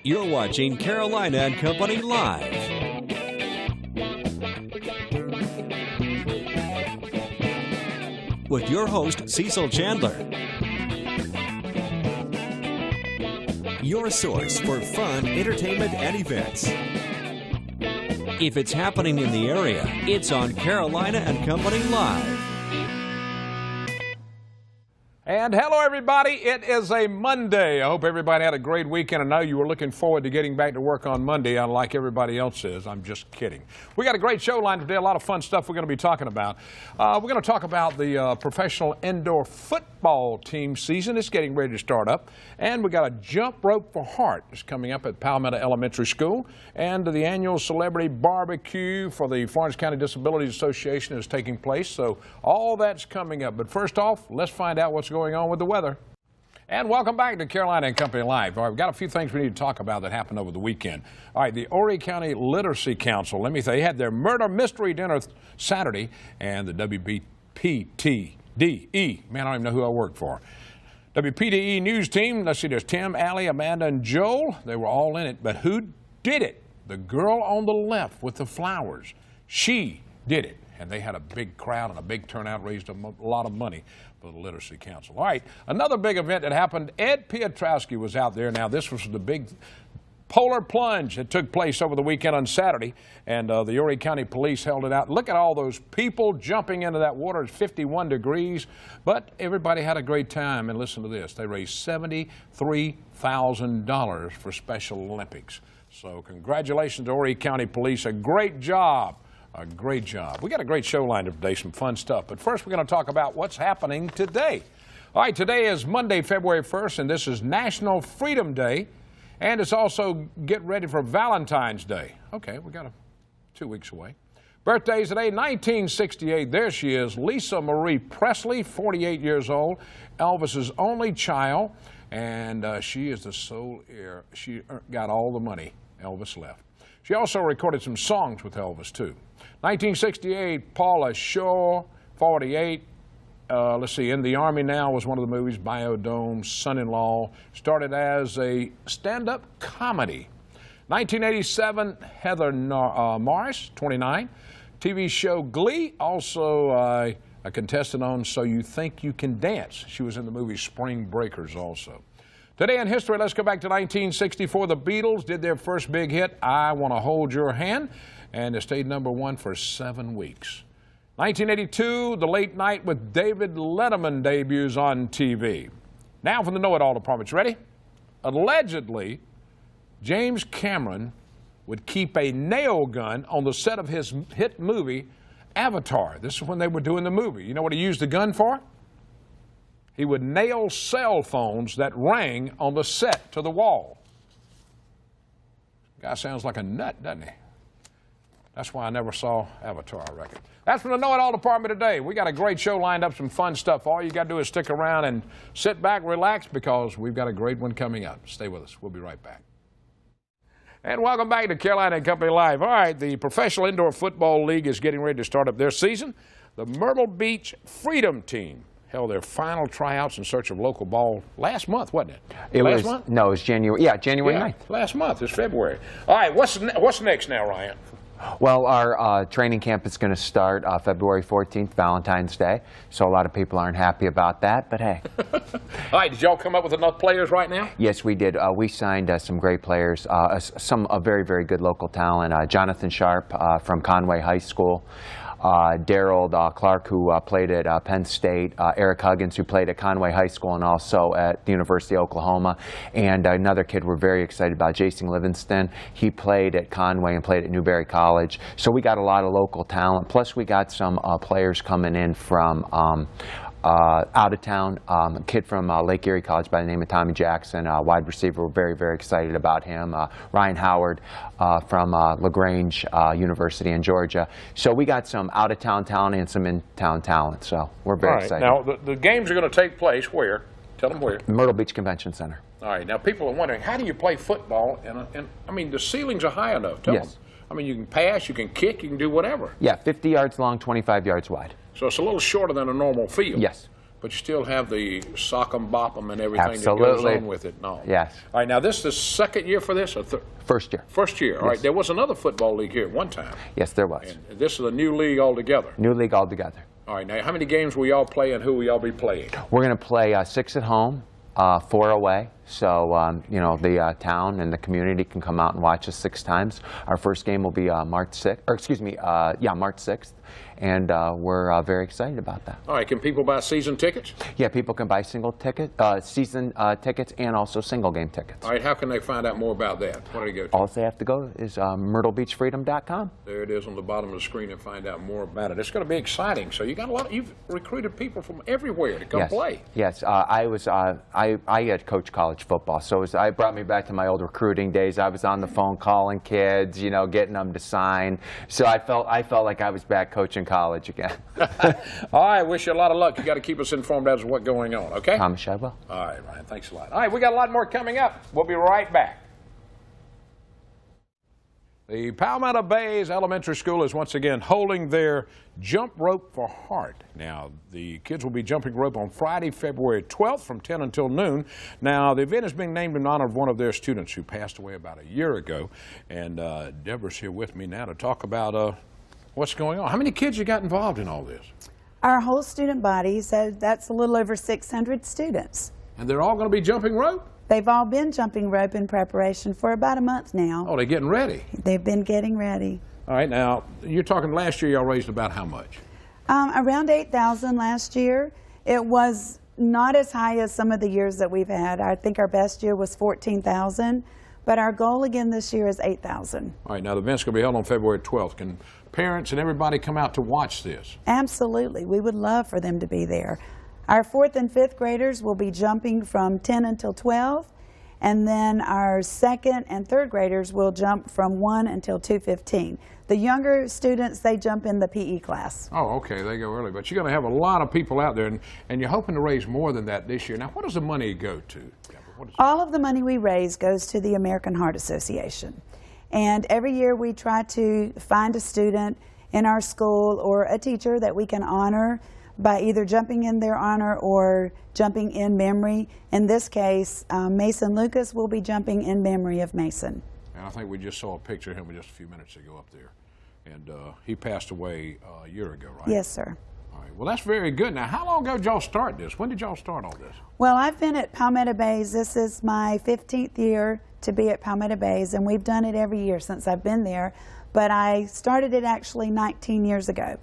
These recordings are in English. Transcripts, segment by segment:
You're watching Carolina and Company Live. With your host, Cecil Chandler. Your source for fun, entertainment, and events. If it's happening in the area, it's on Carolina and Company Live. And hello, everybody. It is a Monday. I hope everybody had a great weekend. I know you were looking forward to getting back to work on Monday, unlike everybody else is. I'm just kidding. We got a great show lined today, a lot of fun stuff we're going to be talking about. We're going to talk about the professional indoor football team season. It's getting ready to start up. And we got a jump rope for heart that's coming up at Palmetto Elementary School. And the annual celebrity barbecue for the Florence County Disabilities Association is taking place. So all that's coming up. But first off, let's find out what's going on with the weather. And welcome back to Carolina and Company Live. All right, we've got a few things we need to talk about that happened over the weekend. All right, the Horry County Literacy Council, let me say, had their murder mystery dinner Saturday, and the WPDE, man, I don't even know who I work for. WPDE news team, let's see, there's Tim, Allie, Amanda, and Joel. They were all in it, but who did it? The girl on the left with the flowers. She did it. And they had a big crowd and a big turnout, raised a lot of money for the Literacy Council. All right, another big event that happened, Ed Piotrowski was out there. Now, this was the big polar plunge that took place over the weekend on Saturday, and the Horry County Police held it out. Look at all those people jumping into that water. It's 51 degrees, but everybody had a great time. And listen to this, they raised $73,000 for Special Olympics. So congratulations to Horry County Police, a great job. A great job. We got a great show lined up today, some fun stuff. But first, we're going to talk about what's happening today. All right, today is Monday, February 1st, and this is National Freedom Day. And it's also get ready for Valentine's Day. Okay, we got 2 weeks away. Birthdays today, 1968. There she is, Lisa Marie Presley, 48 years old, Elvis's only child. And she is the sole heir. She got all the money Elvis left. She also recorded some songs with Elvis, too. 1968, Paula Shore, 48. Let's see, In the Army Now was one of the movies, Biodome, Son-in-Law. Started as a stand-up comedy. 1987, Heather Morris, 29. TV show Glee, also a contestant on So You Think You Can Dance. She was in the movie Spring Breakers also. Today in history, let's go back to 1964. The Beatles did their first big hit, I Want to Hold Your Hand, and it stayed #1 for 7 weeks. 1982, The Late Night with David Letterman debuts on TV. Now from the Know-It-All departments. Ready? Allegedly, James Cameron would keep a nail gun on the set of his hit movie, Avatar. This is when they were doing the movie. You know what he used the gun for? He would nail cell phones that rang on the set to the wall. Guy sounds like a nut, doesn't he? That's why I never saw Avatar, I reckon. That's from the Know-It-All department today. We got a great show lined up, some fun stuff. All you got to do is stick around and sit back, relax, because we've got a great one coming up. Stay with us. We'll be right back. And welcome back to Carolina and Company Live. All right, the Professional Indoor Football League is getting ready to start up their season. The Myrtle Beach Freedom Team held their final tryouts in search of local ball last month, wasn't it? Last month? No, it was January. Yeah, January 9th. Last month. It's February. All right, what's next now, Ryan? Well, our training camp is going to start February 14th, Valentine's Day. So a lot of people aren't happy about that, but hey. All right, did y'all come up with enough players right now? Yes, we did. We signed some great players, some very, very good local talent. Jonathan Sharp from Conway High School. Darrell Clark, who played at Penn State, Eric Huggins, who played at Conway High School and also at the University of Oklahoma, and another kid we're very excited about, Jason Livingston. He played at Conway and played at Newberry College. So we got a lot of local talent, plus we got some players coming in from out of town, a kid from Lake Erie College by the name of Tommy Jackson, wide receiver. We're very, very excited about him. Ryan Howard from LaGrange University in Georgia. So we got some out of town talent and some in-town talent. So we're very excited. Now the games are going to take place where? Tell them where. Myrtle Beach Convention Center. All right. Now people are wondering, how do you play football? And I mean, the ceilings are high enough. Tell them. I mean, you can pass, you can kick, you can do whatever. Yeah, 50 yards long, 25 yards wide. So it's a little shorter than a normal field. Yes. but you still have the sock 'em, bop 'em, and everything Absolutely. that goes on with it. No. Yes. All right, now this is the second year for this, or First year. First year. All Yes. right, there was another football league here at one time. Yes, there was. And this is a new league altogether. New league altogether. All right, now how many games will y'all play and who will y'all be playing? We're going to play 6 at home, 4 away. So, you know, the town and the community can come out and watch us 6 times. Our first game will be March 6th, or excuse me, March 6th. And we're very excited about that. All right, can people buy season tickets? Yeah, people can buy season tickets and also single game tickets. All right, how can they find out more about that? What do they go to? All they have to go is myrtlebeachfreedom.com. There it is on the bottom of the screen, and find out more about it. It's going to be exciting. So you got a lot. You've recruited people from everywhere to come play. Yes, I had coached college football, so it brought me back to my old recruiting days. I was on the phone calling kids, you know, getting them to sign. So I felt like I was back coaching college again. All right, wish you a lot of luck. You got to keep us informed as to what's going on, okay? Promise I will. All right, Ryan, thanks a lot. All right, we got a lot more coming up. We'll be right back. The Palmetto Bays Elementary School is once again holding their Jump Rope for Heart. Now, the kids will be jumping rope on Friday, February 12th from 10 until noon. Now, the event is being named in honor of one of their students who passed away about a year ago. And Deborah's here with me now to talk about what's going on. How many kids you got involved in all this? Our whole student body, so that's a little over 600 students. And they're all going to be jumping rope? They've all been jumping rope in preparation for about a month now. Oh, they're getting ready? They've been getting ready. All right, now, you're talking last year y'all raised about how much? Around $8,000 last year. It was not as high as some of the years that we've had. I think our best year was $14,000, but our goal again this year is $8,000. All right, now the event's going to be held on February 12th. Can parents and everybody come out to watch this? Absolutely. We would love for them to be there. Our 4th and 5th graders will be jumping from 10 until 12, and then our 2nd and 3rd graders will jump from 1 until 2:15. The younger students, they jump in the PE class. Oh, okay, they go early. But you're going to have a lot of people out there, and you're hoping to raise more than that this year. Now, what does the money go to? All of the money we raise goes to the American Heart Association. And every year we try to find a student in our school or a teacher that we can honor by either jumping in their honor or jumping in memory. In this case, Mason Lucas will be jumping in memory of Mason. And I think we just saw a picture of him just a few minutes ago up there. And he passed away a year ago, right? Yes, sir. All right. Well, that's very good. Now, how long ago did y'all start this? When did y'all start all this? Well, I've been at Palmetto Bays. This is my 15th year to be at Palmetto Bays, and we've done it every year since I've been there. But I started it actually 19 years ago.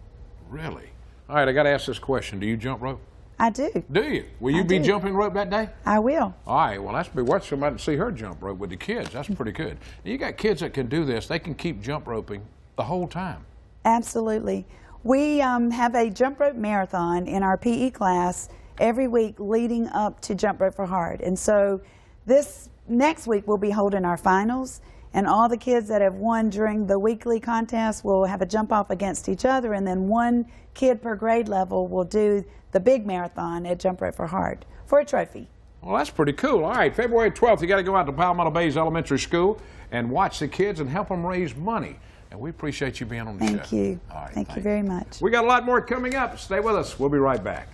Really? All right, I got to ask this question. Do you jump rope? I do. Do you? Will you be jumping rope that day? I will. All right, well, that's be worth somebody to see her jump rope with the kids. That's pretty good. You got kids that can do this. They can keep jump roping the whole time. Absolutely. We have a jump rope marathon in our PE class every week leading up to Jump Rope for Heart. And so this next week we'll be holding our finals, and all the kids that have won during the weekly contest will have a jump off against each other, and then one kid per grade level will do the big marathon at Jump Rope for Heart for a trophy. Well, that's pretty cool. All right, February 12th, you got to go out to Palmetto Bays Elementary School and watch the kids and help them raise money. And we appreciate you being on the show. Thank you. All right, Thank you very much. We got a lot more coming up. Stay with us. We'll be right back.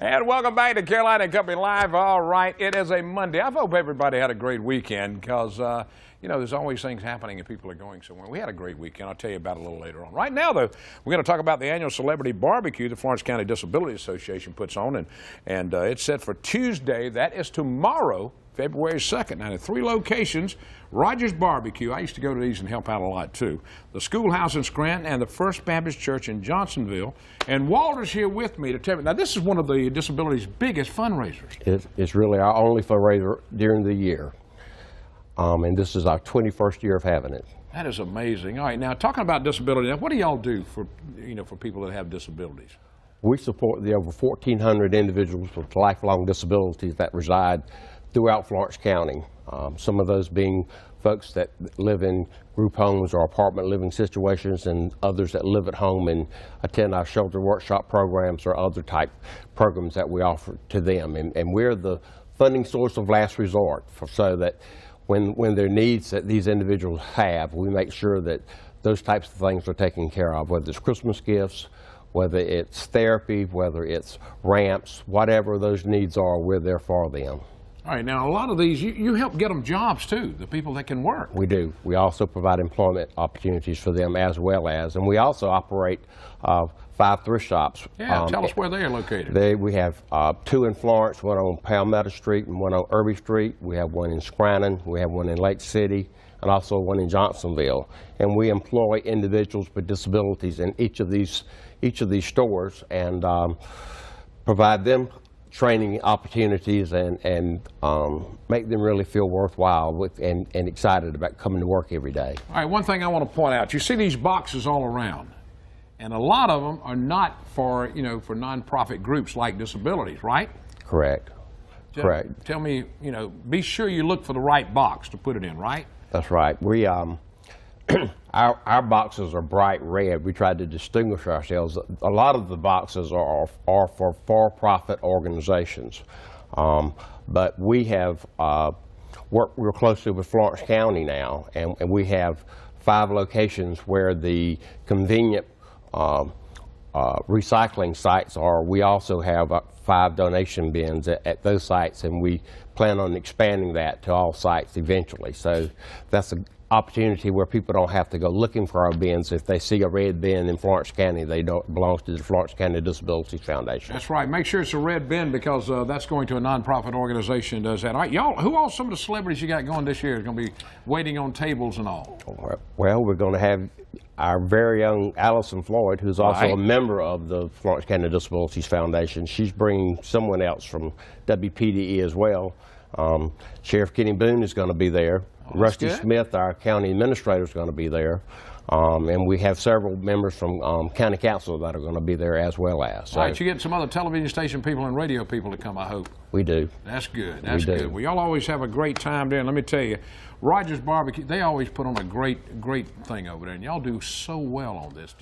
And welcome back to Carolina and Company Live. All right, it is a Monday. I hope everybody had a great weekend because, you know, there's always things happening and people are going somewhere. We had a great weekend. I'll tell you about it a little later on. Right now, though, we're going to talk about the annual Celebrity Barbecue the Florence County Disabilities Association puts on, and it's set for Tuesday. That is tomorrow, February 2nd. Now, in 3 locations, Rogers Barbecue, I used to go to these and help out a lot too, the Schoolhouse in Scranton, and the First Baptist Church in Johnsonville. And Walter's here with me to tell me, now this is one of the Disabilities' biggest fundraisers. It's really our only fundraiser during the year. And this is our 21st year of having it. That is amazing. All right, now talking about disability, now what do y'all do for, you know, for people that have disabilities? We support the over 1,400 individuals with lifelong disabilities that reside throughout Florence County. Some of those being folks that live in group homes or apartment living situations, and others that live at home and attend our shelter workshop programs or other type programs that we offer to them. And we're the funding source of last resort so that when there are needs that these individuals have, we make sure that those types of things are taken care of, whether it's Christmas gifts whether it's therapy, whether it's ramps, whatever those needs are, we're there for them. All right, now a lot of these, you help get them jobs too, the people that can work. We do. We also provide employment opportunities for them as well as, and we also operate 5 thrift shops. Yeah, tell us where they are located. We have 2 in Florence, one on Palmetto Street and one on Irby Street. We have one in Scranton, we have one in Lake City, and also one in Johnsonville. And we employ individuals with disabilities in each of these stores and provide them training opportunities and make them really feel worthwhile and excited about coming to work every day. All right, one thing I want to point out, you see these boxes all around, and a lot of them are not for, for nonprofit groups like Disabilities, right? Correct. Correct. Tell me, be sure you look for the right box to put it in, right? That's right. We our boxes are bright red. We tried to distinguish ourselves. A lot of the boxes are for for-profit organizations, but we have worked real closely with Florence County now, and we have 5 locations where the convenient recycling sites are. We also have 5 donation bins at those sites, and we plan on expanding that to all sites eventually. So that's an opportunity where people don't have to go looking for our bins. If they see a red bin in Florence County, they don't belong to the Florence County Disabilities Foundation. That's right. Make sure it's a red bin because that's going to a nonprofit organization that does that. All right, y'all, who are some of the celebrities you got going this year is going to be waiting on tables and all? Well, we're going to have our very own Allison Floyd, who's also a member of the Florence County Disabilities Foundation. She's bringing someone else from WPDE as well. Sheriff Kenny Boone is going to be there. Rusty Smith, our county administrator, is going to be there. And we have several members from county council that are going to be there as well as. So, all right, you get some other television station people and radio people to come, I hope. We do. That's good. That's good. Well, y'all always have a great time there. And let me tell you, Rogers Barbecue, they always put on a great thing over there. And y'all do so well on this.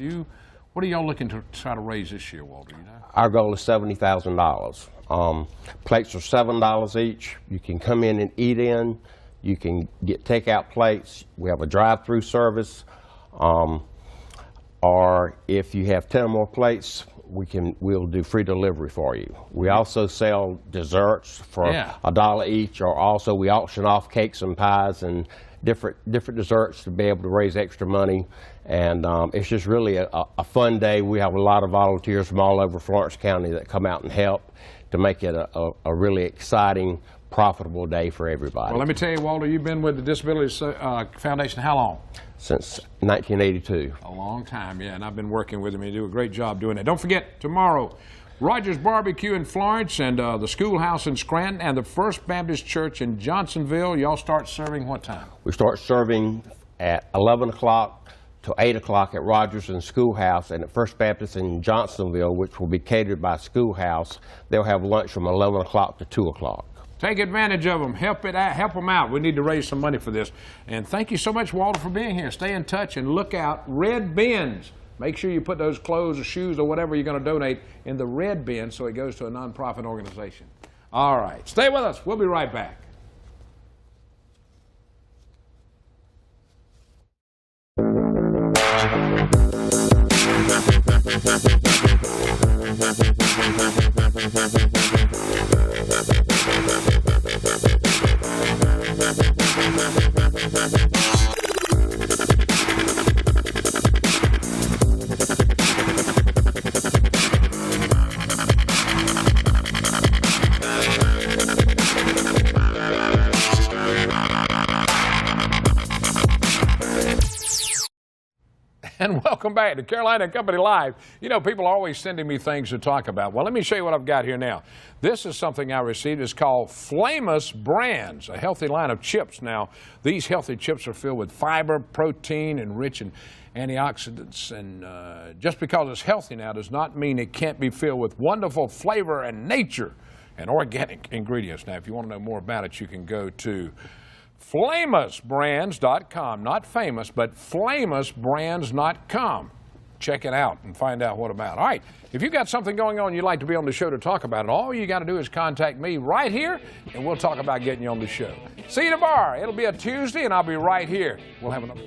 What are y'all looking to try to raise this year, Walter? Our goal is $70,000. Plates are $7 each. You can come in and eat in. You can get takeout plates. We have a drive-through service. Or if you have 10 or more plates, we'll do free delivery for you. We also sell desserts for $1 each, or also we auction off cakes and pies and different desserts to be able to raise extra money. And it's just really a fun day. We have a lot of volunteers from all over Florence County that come out and help to make it a really exciting, profitable day for everybody. Well, let me tell you, Walter, you've been with the Disabilities Foundation how long? Since 1982. A long time, yeah, and I've been working with them. You do a great job doing it. Don't forget, tomorrow, Rogers Barbecue in Florence and the Schoolhouse in Scranton and the First Baptist Church in Johnsonville. Y'all start serving what time? We start serving at 11 o'clock to 8 o'clock at Rogers and Schoolhouse, and at First Baptist in Johnsonville, which will be catered by Schoolhouse, they'll have lunch from 11 o'clock to 2 o'clock. Take advantage of them. Help them out. We need to raise some money for this. And thank you so much, Walter, for being here. Stay in touch and look out. Red bins. Make sure you put those clothes or shoes or whatever you're going to donate in the red bin so it goes to a nonprofit organization. All right. Stay with us. We'll be right back. And welcome back to Carolina Company Live. You know, people are always sending me things to talk about. Well, let me show you what I've got here now. This is something I received. It's called Famous Brands, a healthy line of chips. Now, these healthy chips are filled with fiber, protein, and rich in antioxidants. And just because it's healthy now does not mean it can't be filled with wonderful flavor and nature and organic ingredients. Now, if you want to know more about it, you can go to FlamousBrands.com, not famous, but FlamousBrands.com. Check it out and find out what about. All right, if you've got something going on you'd like to be on the show to talk about it, all you got to do is contact me right here, and we'll talk about getting you on the show. See you tomorrow. It'll be a Tuesday, and I'll be right here. We'll have another.